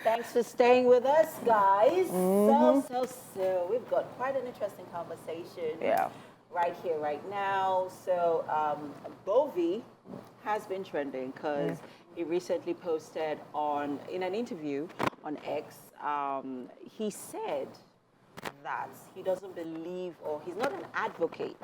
Thanks for staying with us, guys. So, we've got quite an interesting conversation. Yeah. Right here, right now. So, Bovi has been trending because he recently posted in an interview on X, he said that he doesn't believe, or he's not an advocate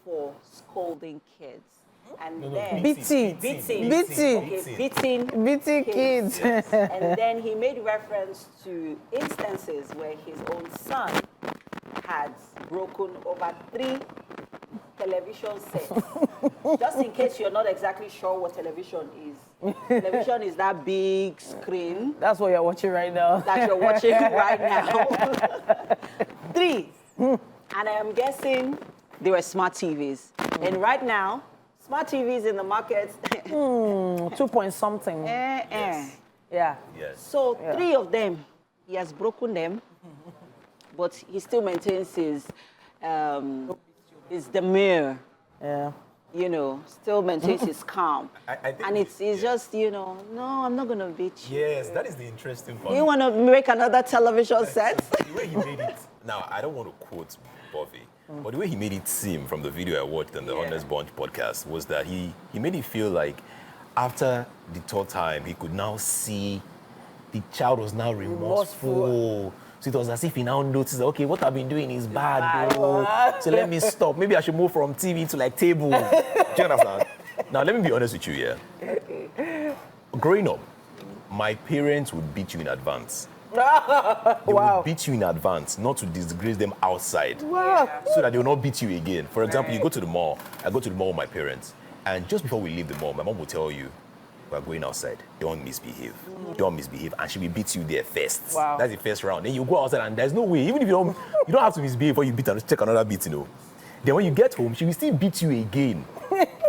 for scolding kids. And then Beating kids. Yes. And then he made reference to instances where his own son had broken over 3 television sets. Just in case you're not exactly sure what television is. Television is that big screen. That's what you're watching right now. That you're watching right now. 3. And I am guessing they were smart TVs. And right now, smart TVs in the market. 2 point something. Yes. Yeah. Yes. So 3 of them, he has broken them, but he still maintains his demeanor. Yeah. You know, still maintains his calm. I think and it's just, no, I'm not going to beat you. Yes, that is the interesting part. You want to make another television set? The way he made it. Now, I don't want to quote Bovi, but the way he made it seem from the video I watched on the Honest Bunch podcast was that he made it feel like after the 3rd time, he could now see the child was now remorseful. So it was as if he now noticed, okay, what I've been doing is bad, bro. So let me stop. Maybe I should move from TV to like table. Do you understand? Now, let me be honest with you here. Okay. Growing up, my parents would beat you in advance. They would beat you in advance, not to disgrace them outside. So that they will not beat you again. For example, you go to the mall. I go to the mall with my parents. And just before we leave the mall, my mom will tell you, we're going outside. Don't misbehave. Don't misbehave. And she will beat you there first. Wow. That's the first round. Then you go outside and there's no way. Even if you don't have to misbehave before you beat and take another beat, Then when you get home, she will still beat you again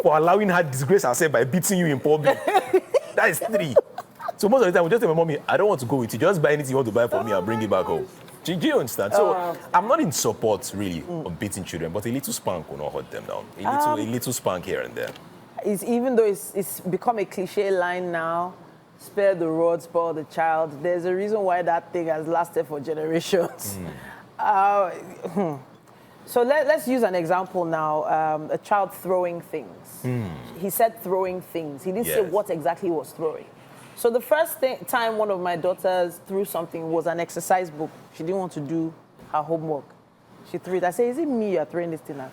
for allowing her disgrace herself by beating you in public. That is 3. So most of the time, we just tell my mommy, I don't want to go with you. Just buy anything you want to buy for me and bring it back home. Do you understand? So I'm not in support, really, of beating children, but a little spank will not hurt them down. A little spank here and there. Even though it's become a cliche line now, spare the rod, spoil the child, there's a reason why that thing has lasted for generations. So let's use an example now, a child throwing things. He said throwing things. He didn't say what exactly he was throwing. So the first time one of my daughters threw something was an exercise book. She didn't want to do her homework. She threw it. I said, is it me you're throwing this thing at?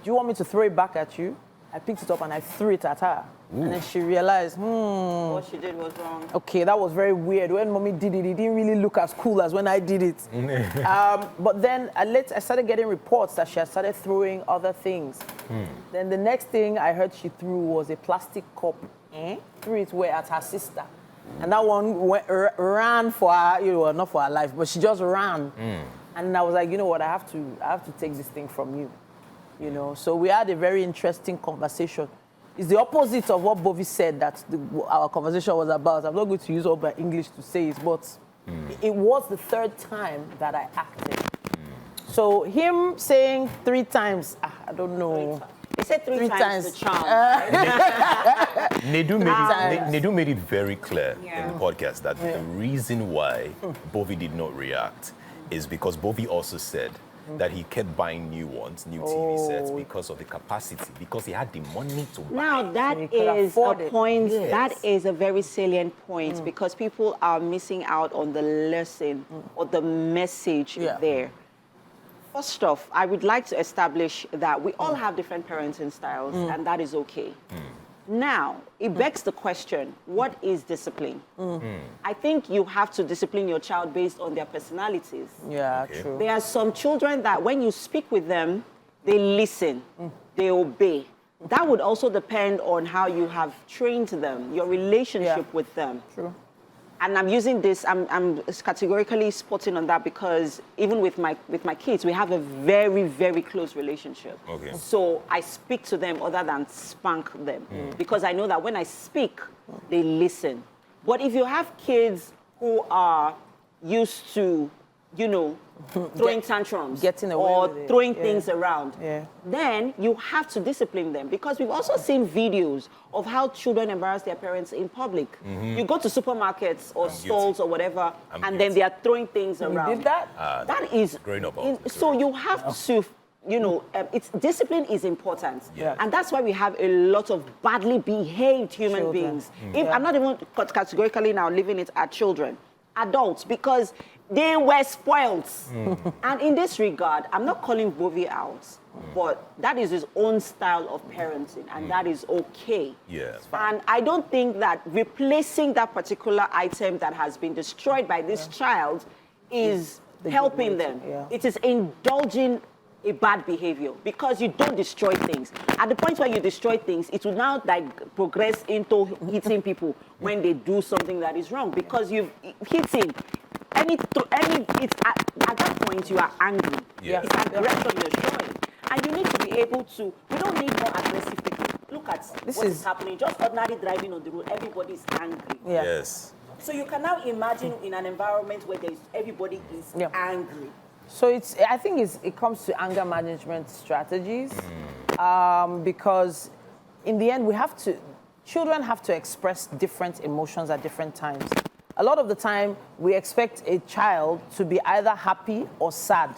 Do you want me to throw it back at you? I picked it up and I threw it at her. Ooh. And then she realized, what she did was wrong. Okay, that was very weird. When mommy did it, it didn't really look as cool as when I did it. But then I started getting reports that she had started throwing other things. Then the next thing I heard she threw was a plastic cup. Threw it where at her sister. And that one ran for her, not for her life, but she just ran. And I was like, you know what, I have to take this thing from you. So we had a very interesting conversation. It's the opposite of what Bovi said that our conversation was about. I'm not going to use all my English to say it, but it was the 3rd time that I acted. So him saying 3 times, I don't know. He said 3 times the charm. Nedu made it very clear in the podcast that the reason why Bovi did not react is because Bovi also said that he kept buying new TV sets because of the capacity, because he had the money to buy. Now that is a point, that is a very salient point because people are missing out on the lesson or the message there. First off, I would like to establish that we all have different parenting styles and that is okay. Now, it begs the question, what is discipline? I think you have to discipline your child based on their personalities. Yeah, true. There are some children that when you speak with them, they listen, they obey. That would also depend on how you have trained them, your relationship with them. True. And I'm using this, I'm categorically spotting on that because even with my kids, we have a very, very close relationship. Okay. So I speak to them other than spank them because I know that when I speak, they listen. But if you have kids who are used to you know, throwing tantrums getting away or with it. throwing things around, Yeah. then you have to discipline them, because we've also seen videos of how children embarrass their parents in public. You go to supermarkets or stalls or whatever, and then they are throwing things around. You did that? That is growing up. so you have to, you know, it's discipline is important, and that's why we have a lot of badly behaved human beings. If I'm not even categorically now leaving it at children, adults, because they were spoiled. And in this regard, I'm not calling Bovi out, but that is his own style of parenting, and that is okay. Yeah. And I don't think that replacing that particular item that has been destroyed by this child is helping them. It is indulging a bad behavior, because you don't destroy things. At the point where you destroy things, it will now like progress into hitting people when they do something that is wrong, because you've hitting it's at that point you are angry. It's aggression you're showing, and you need to be able to. We don't need more aggressive people. Look at what is happening. Just ordinary driving on the road, everybody is angry. Yes. So you can now imagine in an environment where everybody is angry. So I think it comes to anger management strategies, because in the end children have to express different emotions at different times. A lot of the time we expect a child to be either happy or sad.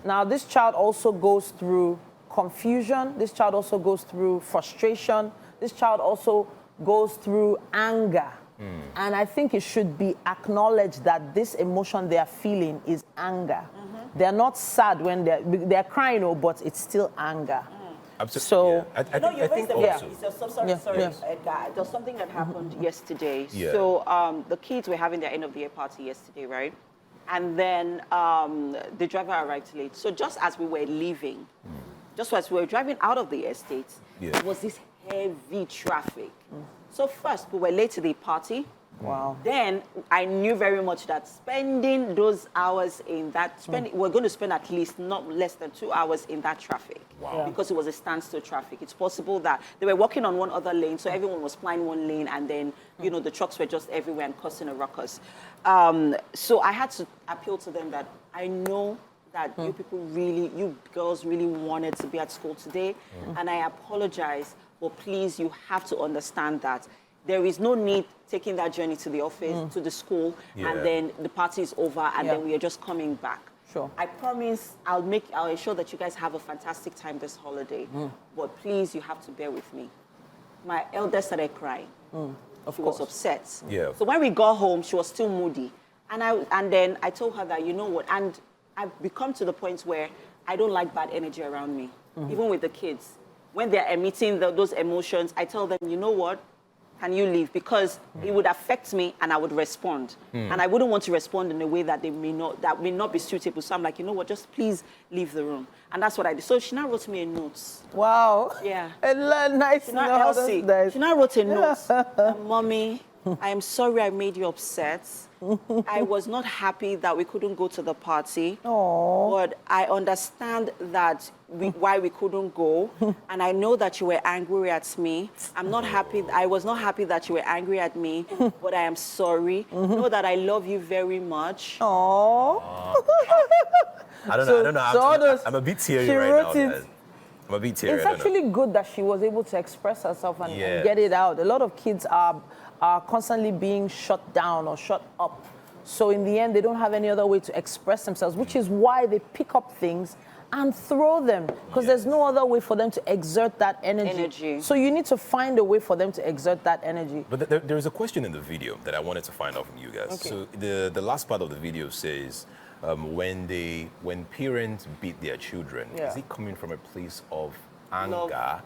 Now this child also goes through confusion, this child also goes through frustration, this child also goes through anger. And I think it should be acknowledged that this emotion they are feeling is anger. They're not sad when they're crying, but it's still anger. Absolutely. So, I think also. Sorry, Yes. Edgar. There's something that happened yesterday. Yeah. So the kids were having their end of the year party yesterday, right? And then the driver arrived late. So just as we were leaving, just as we were driving out of the estate, there was this heavy traffic. So first, we were late to the party. Wow. Then I knew very much that spending those hours in that, we're going to spend at least not less than 2 hours in that traffic. Wow. Because it was a standstill traffic. It's possible that they were walking on one other lane, so everyone was plying one lane, and then, you know, the trucks were just everywhere and causing a ruckus. So I had to appeal to them that I know that you girls really wanted to be at school today, and I apologize, but please, you have to understand that there is no need taking that journey to the office, to the school, and then the party is over, and then we are just coming back. Sure. I promise I'll ensure that you guys have a fantastic time this holiday. But please, you have to bear with me. My eldest started crying. She was upset. Yeah. So when we got home, she was still moody. And then I told her that, you know what, and I've become to the point where I don't like bad energy around me, even with the kids. When they're emitting those emotions, I tell them, you know what, can you leave? Because it would affect me and I would respond. And I wouldn't want to respond in a way that may not be suitable. So I'm like, you know what, just please leave the room. And that's what I did. So she now wrote me a note. Wow. Yeah. Nice. She now wrote a note. Mommy, I am sorry I made you upset. I was not happy that we couldn't go to the party. But I understand that why we couldn't go. And I know that you were angry at me. I'm not happy. I was not happy that you were angry at me, but I am sorry. Know that I love you very much. I don't know. I'm a bit teary right now. I'm a bit teary. It's actually good that she was able to express herself and get it out. A lot of kids are constantly being shut down or shut up. So in the end, they don't have any other way to express themselves, which is why they pick up things and throw them, because there's no other way for them to exert that energy. So you need to find a way for them to exert that energy. But there is a question in the video that I wanted to find out from you guys. So the last part of the video says, when parents beat their children, is it coming from a place of anger,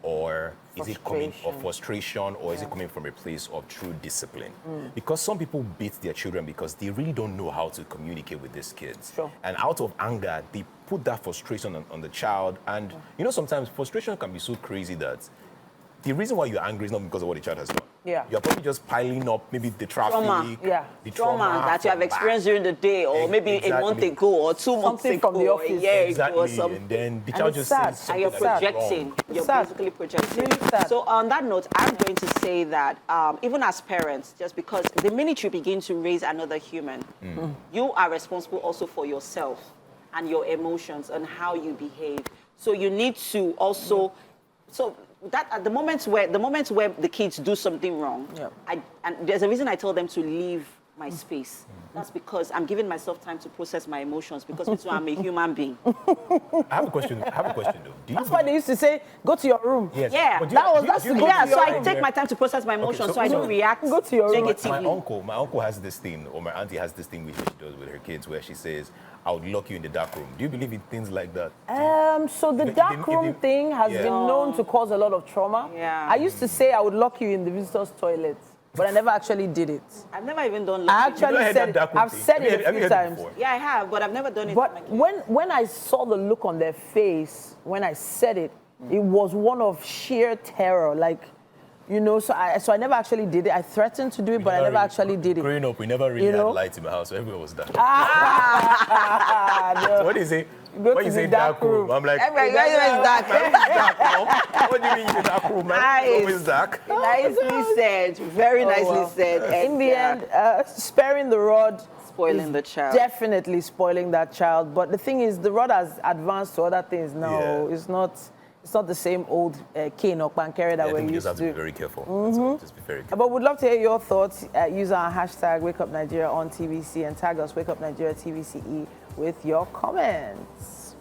or is it coming of frustration, or is it coming from a place of true discipline? Because some people beat their children because they really don't know how to communicate with these kids. And out of anger, they put that frustration on the child. And you know, sometimes frustration can be so crazy that the reason why you're angry is not because of what the child has done. you're probably just piling up maybe the traffic, the trauma that you have experienced during the day, or maybe a month ago, or 2 months Something ago, from the office. Exactly, and then the child just says something and you're that is projecting. wrong. You're basically projecting. Really sad. So on that note, I'm going to say that even as parents, just because the minute you begin to raise another human, you are responsible also for yourself and your emotions and how you behave. So you need to also, so that at the moments where the kids do something wrong, and there's a reason I tell them to leave my space. That's because I'm giving myself time to process my emotions, because I'm a human being. I have a question though. That's why they used to say, go to your room. Yes. Yeah, so I take my time to process my emotions, so I don't react Go to your room. negatively. My uncle has this thing, or my auntie has this thing which she does with her kids, where she says, I would lock you in the dark room. Do you believe in things like that? So the dark room thing has been known to cause a lot of trauma. Yeah. I used to say I would lock you in the visitor's toilet, but I never actually did it. I've never even done I locking. actually said it. I've said it a few times. Yeah, I have, but I've never done it. But when I saw the look on their face when I said it, it was one of sheer terror. Like, you know, so I never actually did it. I threatened to do it, but I never actually did it. Growing up, we never really had lights in my house, so everywhere was dark. No. So what do you say? Go When to you the say dark room. I'm like, Everywhere is dark. what do you mean in the dark room, man? Nice. It's always dark. Nicely said. Very nicely wow. said. In the end, sparing the rod, spoiling the child. definitely spoiling that child. But the thing is, the rod has advanced to other things now. It's not the same old cane or pancare that I we're think we used just have to be to. very careful. Just be very careful. But we'd love to hear your thoughts. Use our hashtag Wake Up Nigeria on TVC and tag us Wake Up Nigeria TVCE with your comments.